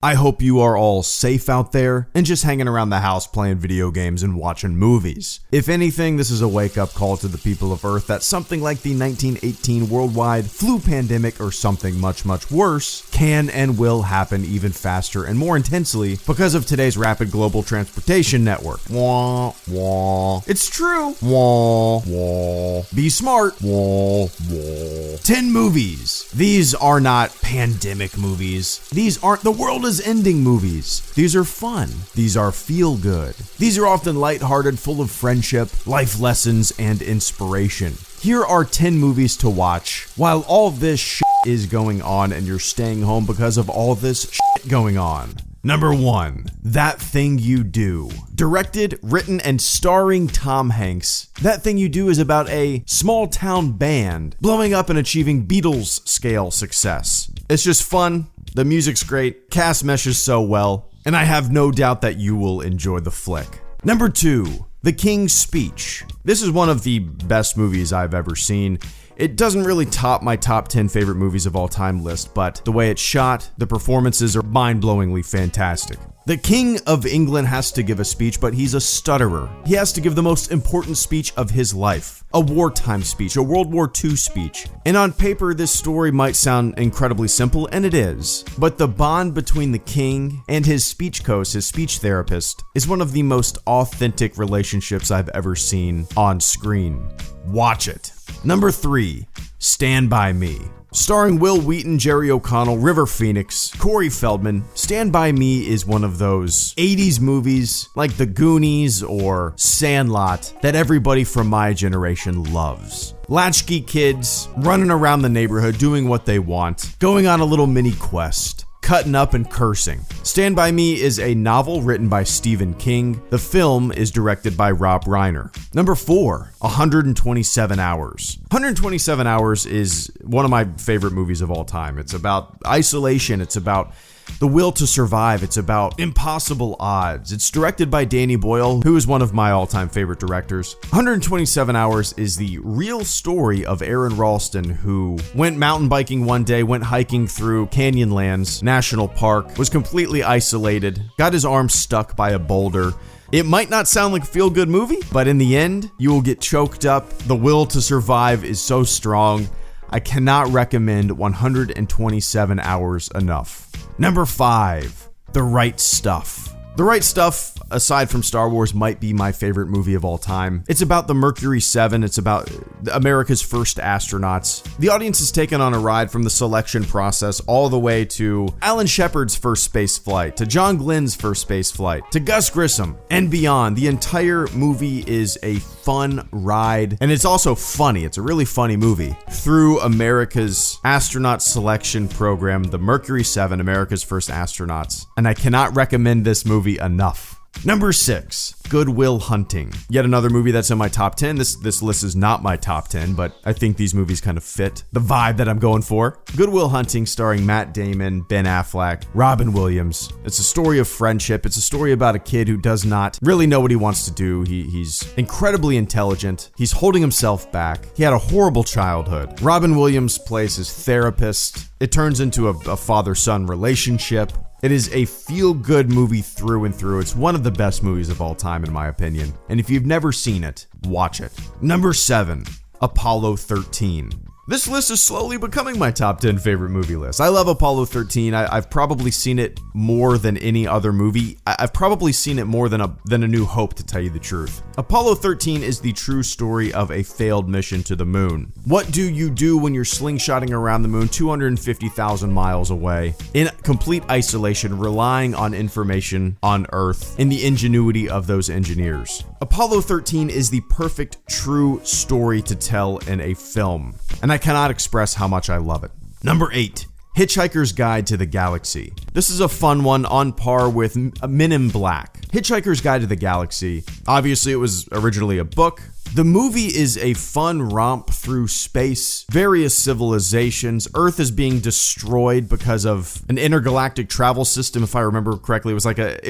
I hope you are all safe out there and just hanging around the house playing video games and watching movies. If anything, this is a wake-up call to the people of Earth that something like the 1918 worldwide flu pandemic or something much, much worse can and will happen even faster and more intensely because of today's rapid global transportation network. Wah, wah. It's true. Wah, wah. Be smart. Wah, wah. 10 movies. These are not pandemic movies. These aren't the world is ending movies. These are fun. These are feel good. These are often lighthearted, full of friendship, life lessons, and inspiration. Here are 10 movies to watch while all this shit is going on and you're staying home because of all this shit going on. Number 1, That Thing You Do. Directed, written, and starring Tom Hanks, That Thing You Do is about a small town band blowing up and achieving Beatles scale success. It's just fun. The music's great, cast meshes so well, and I have no doubt that you will enjoy the flick. Number 2, The King's Speech. This is one of the best movies I've ever seen. It doesn't really top my top 10 favorite movies of all time list, but the way it's shot, the performances are mind-blowingly fantastic. The King of England has to give a speech, but he's a stutterer. He has to give the most important speech of his life. A wartime speech, a World War II speech. And on paper, this story might sound incredibly simple, and it is. But the bond between the king and his speech coach, his speech therapist, is one of the most authentic relationships I've ever seen on screen. Watch it. Number 3, Stand By Me. Starring Will Wheaton, Jerry O'Connell, River Phoenix, Corey Feldman, Stand By Me is one of those 80s movies like The Goonies or Sandlot that everybody from my generation loves. Latchkey kids running around the neighborhood doing what they want, going on a little mini quest, cutting up and cursing. Stand By Me is a novel written by Stephen King. The film is directed by Rob Reiner. Number 4, 127 Hours. 127 Hours is one of my favorite movies of all time. It's about isolation. It's about the will to survive. It's about impossible odds. It's directed by Danny Boyle, who is one of my all-time favorite directors. 127 Hours is the real story of Aaron Ralston, who went mountain biking one day, went hiking through Canyonlands National Park, was completely isolated, got his arm stuck by a boulder. It might not sound like a feel-good movie, but in the end, you will get choked up. The will to survive is so strong. I cannot recommend 127 Hours enough. Number 5, The Right Stuff. The Right Stuff, aside from Star Wars, might be my favorite movie of all time. It's about the Mercury 7. It's about America's first astronauts. The audience is taken on a ride from the selection process all the way to Alan Shepard's first space flight, to John Glenn's first space flight, to Gus Grissom, and beyond. The entire movie is a fun ride, and it's also funny. It's a really funny movie. Through America's astronaut selection program, the Mercury 7, America's first astronauts. And I cannot recommend this movie enough. Number 6, Good Will Hunting. Yet another movie that's in my top 10. This list is not my top 10, but I think these movies kind of fit the vibe that I'm going for. Good Will Hunting, starring Matt Damon, Ben Affleck, Robin Williams. It's a story of friendship. It's a story about a kid who does not really know what he wants to do. He's incredibly intelligent. He's holding himself back. He had a horrible childhood. Robin Williams plays his therapist. It turns into a father-son relationship. It is a feel-good movie through and through. It's one of the best movies of all time, in my opinion. And if you've never seen it, watch it. Number 7, Apollo 13. This list is slowly becoming my top 10 favorite movie list. I love Apollo 13. I've probably seen it more than any other movie. I've probably seen it more than A New Hope, to tell you the truth. Apollo 13 is the true story of a failed mission to the moon. What do you do when you're slingshotting around the moon 250,000 miles away, in complete isolation, relying on information on Earth and the ingenuity of those engineers? Apollo 13 is the perfect true story to tell in a film, and I cannot express how much I love it. Number 8, Hitchhiker's Guide to the Galaxy. This is a fun one on par with Men in Black. Hitchhiker's Guide to the Galaxy. Obviously, it was originally a book, The movie is a fun romp through space, various civilizations. Earth is being destroyed because of an intergalactic travel system, if I remember correctly. It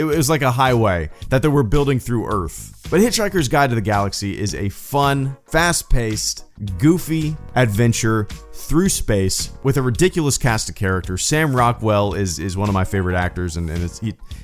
was like a highway that they were building through Earth. But Hitchhiker's Guide to the Galaxy is a fun, fast-paced, goofy adventure through space with a ridiculous cast of characters. Sam Rockwell is one of my favorite actors, and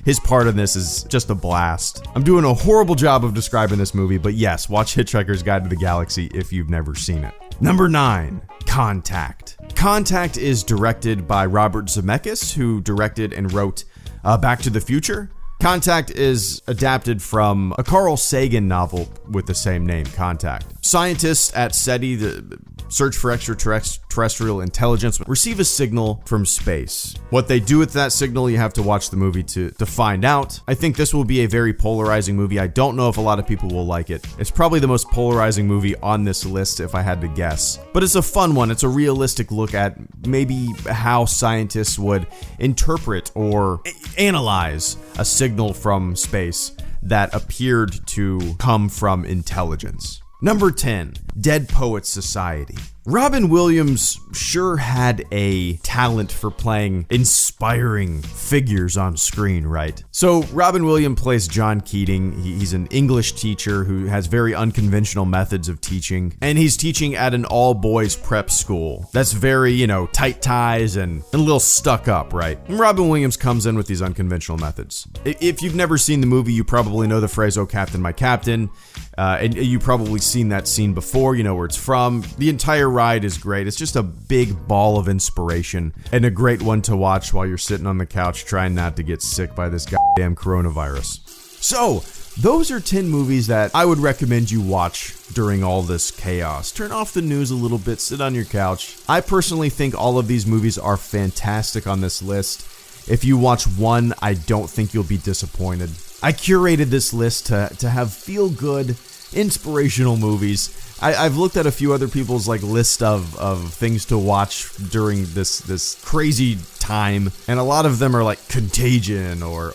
his part in this is just a blast. I'm doing a horrible job of describing this movie, but yes, watch Hitchhiker's Guide to the Galaxy if you've never seen it. Number 9, Contact. Contact is directed by Robert Zemeckis, who directed and wrote Back to the Future. Contact is adapted from a Carl Sagan novel with the same name, Contact. Scientists at SETI, the Search for Extraterrestrial Intelligence, receive a signal from space. What they do with that signal, you have to watch the movie to find out. I think this will be a very polarizing movie. I don't know if a lot of people will like it. It's probably the most polarizing movie on this list if I had to guess. But it's a fun one. It's a realistic look at maybe how scientists would interpret or analyze a signal from space that appeared to come from intelligence. Number 10, Dead Poets Society. Robin Williams sure had a talent for playing inspiring figures on screen, right? So Robin Williams plays John Keating. He's an English teacher who has very unconventional methods of teaching, and he's teaching at an all-boys prep school that's very, tight ties and a little stuck up, right? And Robin Williams comes in with these unconventional methods. If you've never seen the movie, you probably know the phrase, "Oh, Captain, my Captain," and you've probably seen that scene before, you know where it's from. The entire ride is great. It's just a big ball of inspiration and a great one to watch while you're sitting on the couch trying not to get sick by this goddamn coronavirus. So, those are 10 movies that I would recommend you watch during all this chaos. Turn off the news a little bit, sit on your couch. I personally think all of these movies are fantastic on this list. If you watch one, I don't think you'll be disappointed. I curated this list to have feel-good, inspirational movies. I've looked at a few other people's list of things to watch during this crazy time, and a lot of them are like Contagion or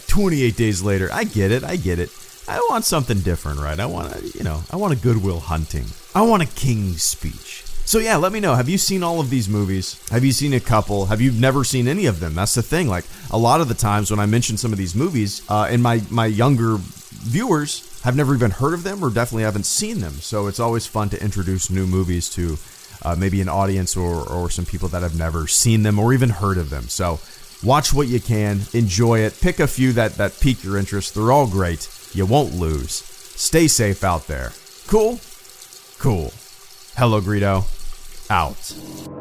28 Days Later. I get it. I want something different, right? I want a Good Will Hunting. I want a King's Speech. So yeah, let me know. Have you seen all of these movies? Have you seen a couple? Have you never seen any of them? That's the thing. A lot of the times when I mention some of these movies, and my younger viewers have never even heard of them or definitely haven't seen them. So it's always fun to introduce new movies to maybe an audience or some people that have never seen them or even heard of them. So watch what you can, enjoy it, pick a few that pique your interest. They're all great. You won't lose. Stay safe out there. Cool? Cool. HelloGreedo, out.